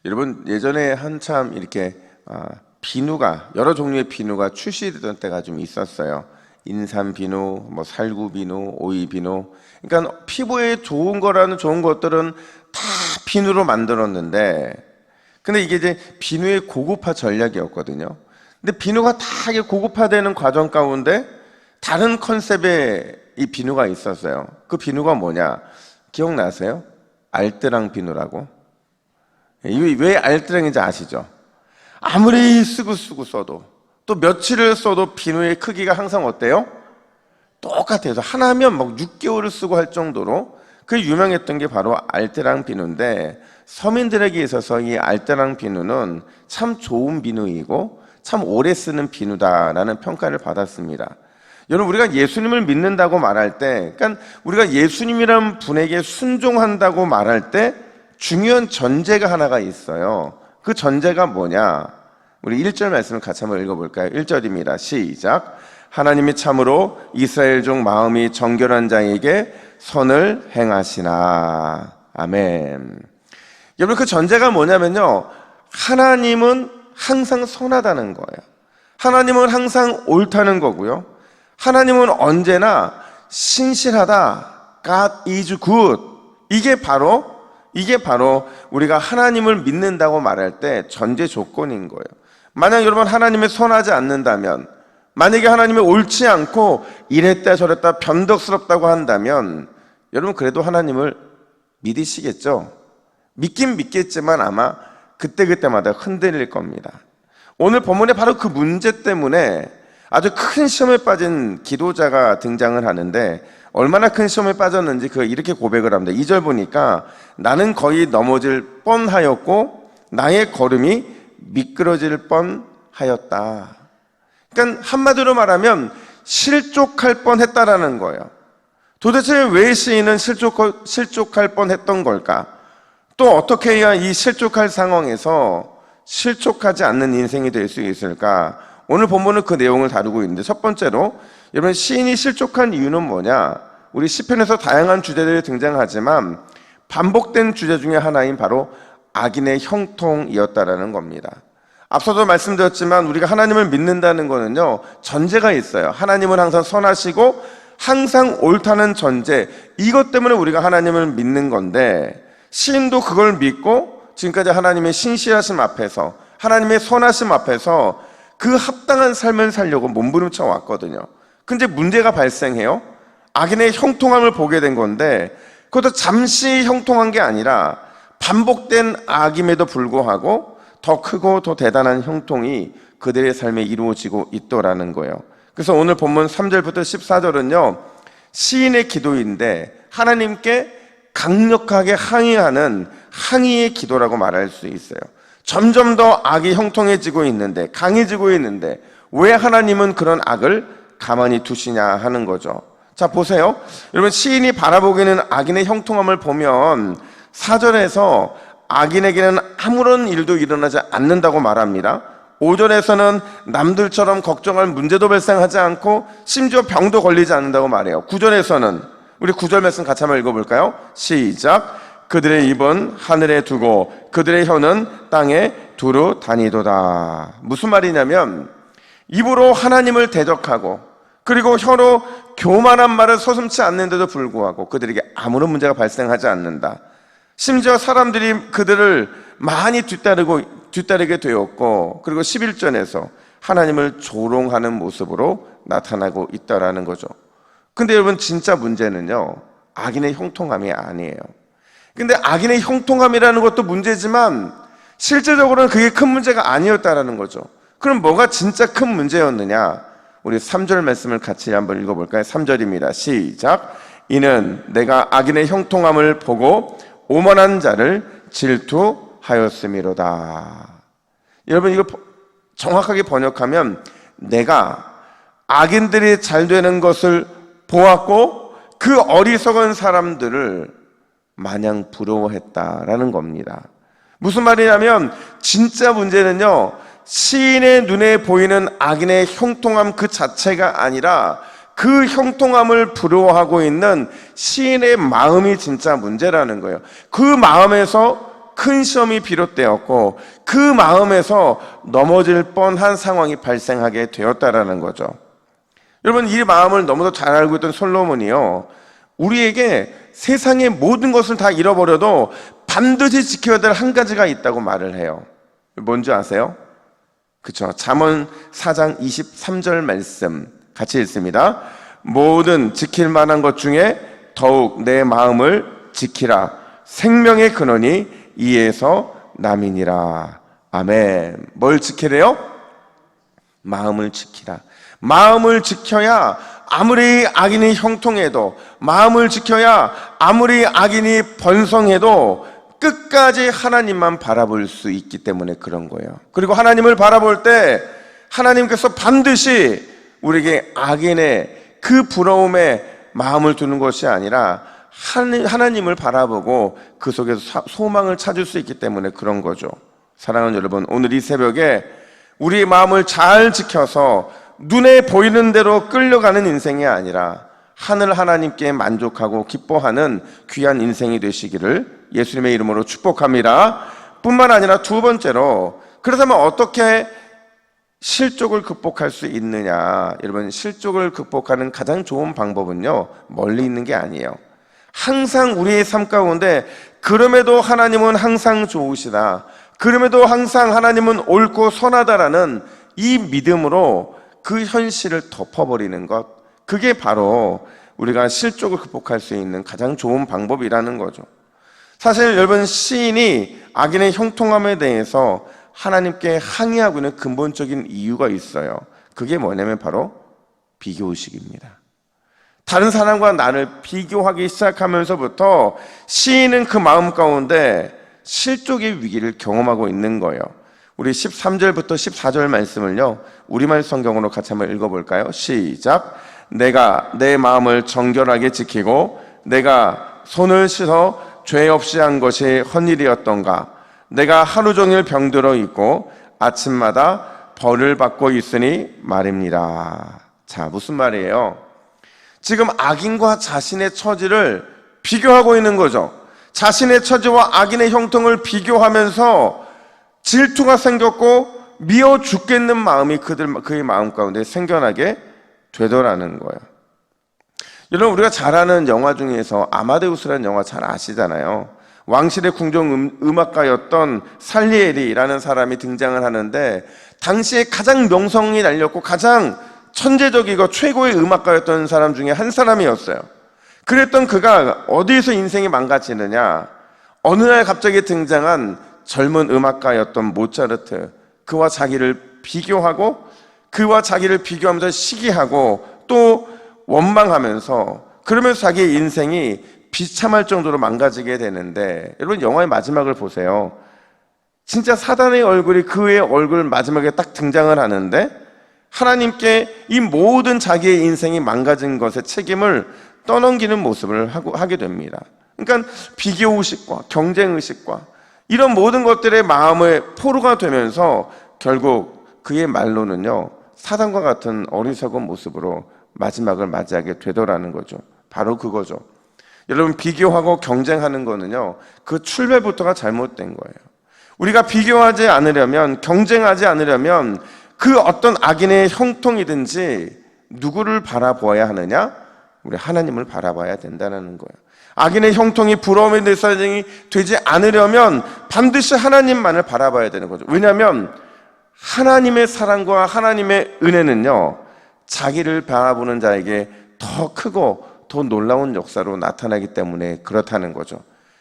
여러분, 예전에 한참 이렇게 비누가, 여러 종류의 비누가 출시되던 때가 좀 있었어요. 인삼 비누, 뭐 살구 비누, 오이 비누. 그러니까 피부에 좋은 거라는 좋은 것들은 다 비누로 만들었는데, 근데 이게 이제 비누의 고급화 전략이었거든요. 근데 비누가 다 이게 고급화되는 과정 가운데 다른 컨셉의 이 비누가 있었어요. 그 비누가 뭐냐? 기억나세요? 알뜰랑 비누라고. 이게 왜 알뜰랑인지 아시죠? 아무리 쓰고 써도, 또 며칠을 써도 비누의 크기가 항상 어때요? 똑같아요. 하나면 막 6개월을 쓰고 할 정도로 그 유명했던 게 바로 알뜰랑 비누인데, 서민들에게 있어서 이 알뜰랑 비누는 참 좋은 비누이고 참 오래 쓰는 비누다라는 평가를 받았습니다. 여러분, 우리가 예수님을 믿는다고 말할 때, 그러니까 우리가 예수님이란 분에게 순종한다고 말할 때 중요한 전제가 하나가 있어요. 그 전제가 뭐냐? 우리 1절 말씀을 같이 한번 읽어볼까요? 1절입니다. 시작. 하나님이 참으로 이스라엘 중 마음이 정결한 자에게 선을 행하시나. 아멘. 여러분, 그 전제가 뭐냐면요, 하나님은 항상 선하다는 거예요. 하나님은 항상 옳다는 거고요. 하나님은 언제나 신실하다. God is good. 이게 바로 우리가 하나님을 믿는다고 말할 때 전제 조건인 거예요. 만약 여러분 하나님이 선하지 않는다면, 만약에 하나님이 옳지 않고 이랬다 저랬다 변덕스럽다고 한다면, 여러분 그래도 하나님을 믿으시겠죠? 믿긴 믿겠지만 아마 그때그때마다 흔들릴 겁니다. 오늘 본문에 바로 그 문제 때문에 아주 큰 시험에 빠진 기도자가 등장을 하는데, 얼마나 큰 시험에 빠졌는지 이렇게 고백을 합니다. 2절 보니까 나는 거의 넘어질 뻔하였고 나의 걸음이 미끄러질 뻔하였다. 그러니까 한마디로 말하면 실족할 뻔했다라는 거예요. 도대체 왜 시인은 실족할 뻔했던 걸까? 또 어떻게 해야 이 실족할 상황에서 실족하지 않는 인생이 될 수 있을까? 오늘 본문은 그 내용을 다루고 있는데, 첫 번째로 여러분, 시인이 실족한 이유는 뭐냐? 우리 시편에서 다양한 주제들이 등장하지만 반복된 주제 중에 하나인 바로 악인의 형통이었다라는 겁니다. 앞서도 말씀드렸지만 우리가 하나님을 믿는다는 거는요, 전제가 있어요. 하나님은 항상 선하시고 항상 옳다는 전제, 이것 때문에 우리가 하나님을 믿는 건데, 시인도 그걸 믿고 지금까지 하나님의 신실하심 앞에서, 하나님의 선하심 앞에서 그 합당한 삶을 살려고 몸부림쳐 왔거든요. 근데 문제가 발생해요. 악인의 형통함을 보게 된 건데, 그것도 잠시 형통한 게 아니라 반복된 악임에도 불구하고 더 크고 더 대단한 형통이 그들의 삶에 이루어지고 있더라는 거예요. 그래서 오늘 본문 3절부터 14절은요, 시인의 기도인데 하나님께 강력하게 항의하는 항의의 기도라고 말할 수 있어요. 점점 더 악이 형통해지고 있는데, 강해지고 있는데 왜 하나님은 그런 악을 가만히 두시냐 하는 거죠. 자, 보세요. 여러분, 시인이 바라보기는 악인의 형통함을 보면 4절에서 악인에게는 아무런 일도 일어나지 않는다고 말합니다. 5절에서는 남들처럼 걱정할 문제도 발생하지 않고 심지어 병도 걸리지 않는다고 말해요. 9절에서는 우리 9절 말씀 같이 한번 읽어볼까요? 시작. 그들의 입은 하늘에 두고 그들의 혀는 땅에 두루 다니도다. 무슨 말이냐면, 입으로 하나님을 대적하고 그리고 혀로 교만한 말을 서슴지 않는데도 불구하고 그들에게 아무런 문제가 발생하지 않는다. 심지어 사람들이 그들을 많이 뒤따르게 되었고, 그리고 11절에서 하나님을 조롱하는 모습으로 나타나고 있다라는 거죠. 근데 여러분, 진짜 문제는요, 악인의 형통함이 아니에요. 근데 악인의 형통함이라는 것도 문제지만 실제적으로는 그게 큰 문제가 아니었다라는 거죠. 그럼 뭐가 진짜 큰 문제였느냐? 우리 3절 말씀을 같이 한번 읽어볼까요? 3절입니다. 시작. 이는 내가 악인의 형통함을 보고 오만한 자를 질투하였음이로다. 여러분, 이거 정확하게 번역하면 내가 악인들이 잘 되는 것을 보았고 그 어리석은 사람들을 마냥 부러워했다라는 겁니다. 무슨 말이냐면, 진짜 문제는요, 시인의 눈에 보이는 악인의 형통함 그 자체가 아니라 그 형통함을 부러워하고 있는 시인의 마음이 진짜 문제라는 거예요. 그 마음에서 큰 시험이 비롯되었고 그 마음에서 넘어질 뻔한 상황이 발생하게 되었다라는 거죠. 여러분, 이 마음을 너무도 잘 알고 있던 솔로몬이요, 우리에게 세상의 모든 것을 다 잃어버려도 반드시 지켜야 될 한 가지가 있다고 말을 해요. 뭔지 아세요? 그쵸? 잠언 4장 23절 말씀 같이 읽습니다. 모든 지킬 만한 것 중에 더욱 내 마음을 지키라. 생명의 근원이 이에서 남이니라. 아멘. 뭘 지키래요? 마음을 지키라. 마음을 지켜야 아무리 악인이 형통해도, 마음을 지켜야 아무리 악인이 번성해도 끝까지 하나님만 바라볼 수 있기 때문에 그런 거예요. 그리고 하나님을 바라볼 때 하나님께서 반드시 우리에게 악인의 그 부러움에 마음을 두는 것이 아니라 하나님을 바라보고 그 속에서 소망을 찾을 수 있기 때문에 그런 거죠. 사랑하는 여러분, 오늘 이 새벽에 우리의 마음을 잘 지켜서 눈에 보이는 대로 끌려가는 인생이 아니라 하늘 하나님께 만족하고 기뻐하는 귀한 인생이 되시기를 예수님의 이름으로 축복합니다. 뿐만 아니라 두 번째로, 그렇다면 어떻게 실족을 극복할 수 있느냐? 여러분, 실족을 극복하는 가장 좋은 방법은요, 멀리 있는 게 아니에요. 항상 우리의 삶 가운데 그럼에도 하나님은 항상 좋으시다, 그럼에도 항상 하나님은 옳고 선하다라는 이 믿음으로 그 현실을 덮어버리는 것, 그게 바로 우리가 실족을 극복할 수 있는 가장 좋은 방법이라는 거죠. 사실 여러분, 시인이 악인의 형통함에 대해서 하나님께 항의하고 있는 근본적인 이유가 있어요. 그게 뭐냐면 바로 비교의식입니다. 다른 사람과 나를 비교하기 시작하면서부터 시인은 그 마음 가운데 실족의 위기를 경험하고 있는 거예요. 우리 13절부터 14절 말씀을요, 우리말 성경으로 같이 한번 읽어볼까요? 시작. 내가 내 마음을 정결하게 지키고 내가 손을 씻어 죄 없이 한 것이 헛일이었던가. 내가 하루 종일 병들어 있고 아침마다 벌을 받고 있으니 말입니다. 자, 무슨 말이에요? 지금 악인과 자신의 처지를 비교하고 있는 거죠. 자신의 처지와 악인의 형통을 비교하면서 질투가 생겼고 미워 죽겠는 마음이 그의 마음 가운데 생겨나게 되더라는 거예요. 여러분, 우리가 잘 아는 영화 중에서 아마데우스라는 영화 잘 아시잖아요. 왕실의 궁정 음악가였던 살리에리라는 사람이 등장을 하는데, 당시에 가장 명성이 날렸고 가장 천재적이고 최고의 음악가였던 사람 중에 한 사람이었어요. 그랬던 그가 어디에서 인생이 망가지느냐, 어느 날 갑자기 등장한 젊은 음악가였던 모차르트, 그와 자기를 비교하고 그와 자기를 비교하면서 시기하고 또 원망하면서, 그러면서 자기의 인생이 비참할 정도로 망가지게 되는데, 여러분, 영화의 마지막을 보세요. 진짜 사단의 얼굴이 그의 얼굴 마지막에 딱 등장을 하는데 하나님께 이 모든 자기의 인생이 망가진 것의 책임을 떠넘기는 모습을 하게 됩니다. 그러니까 비교의식과 경쟁의식과 이런 모든 것들의 마음의 포로가 되면서 결국 그의 말로는요, 사단과 같은 어리석은 모습으로 마지막을 맞이하게 되더라는 거죠. 바로 그거죠. 여러분, 비교하고 경쟁하는 거는요, 그 출발부터가 잘못된 거예요. 우리가 비교하지 않으려면, 경쟁하지 않으려면 그 어떤 악인의 형통이든지 누구를 바라보아야 하느냐? 우리 하나님을 바라봐야 된다는 거예요. 악인의 형통이 부러움의 대상이 되지 않으려면 반드시 하나님만을 바라봐야 되는 거죠. 왜냐하면 하나님의 사랑과 하나님의 은혜는요, 자기를 바라보는 자에게 더 크고 더 놀라운 역사로 나타나기 때문에 그렇다는 거죠.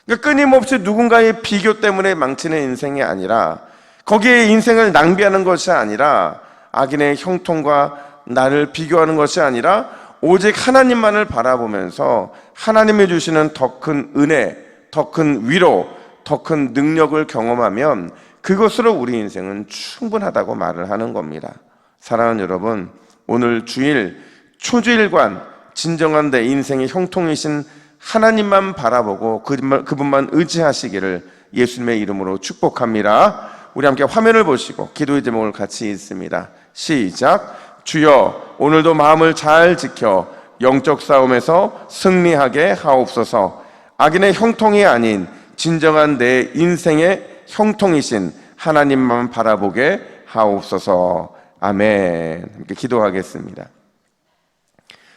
그러니까 끊임없이 누군가의 비교 때문에 망치는 인생이 아니라, 거기에 인생을 낭비하는 것이 아니라, 악인의 형통과 나를 비교하는 것이 아니라 오직 하나님만을 바라보면서 하나님이 주시는 더 큰 은혜, 더 큰 위로, 더 큰 능력을 경험하면 그것으로 우리 인생은 충분하다고 말을 하는 겁니다. 사랑하는 여러분, 오늘 주일 초주일관 진정한 내 인생의 형통이신 하나님만 바라보고 그분만 의지하시기를 예수님의 이름으로 축복합니다. 우리 함께 화면을 보시고 기도의 제목을 같이 읽습니다. 시작. 주여, 오늘도 마음을 잘 지켜 영적 싸움에서 승리하게 하옵소서. 악인의 형통이 아닌 진정한 내 인생의 형통이신 하나님만 바라보게 하옵소서. 아멘. 이렇게 기도하겠습니다.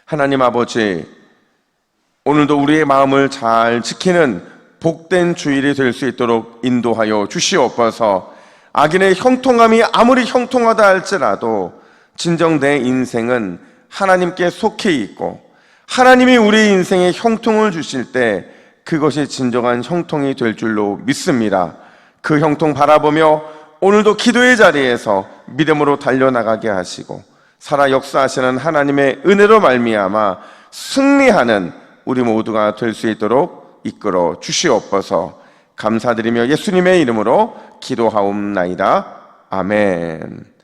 하나님 아버지, 오늘도 우리의 마음을 잘 지키는 복된 주일이 될 수 있도록 인도하여 주시옵소서. 악인의 형통함이 아무리 형통하다 할지라도 진정 내 인생은 하나님께 속해 있고 하나님이 우리 인생에 형통을 주실 때 그것이 진정한 형통이 될 줄로 믿습니다. 그 형통 바라보며 오늘도 기도의 자리에서 믿음으로 달려나가게 하시고 살아 역사하시는 하나님의 은혜로 말미암아 승리하는 우리 모두가 될 수 있도록 이끌어 주시옵소서. 감사드리며 예수님의 이름으로 기도하옵나이다. 아멘.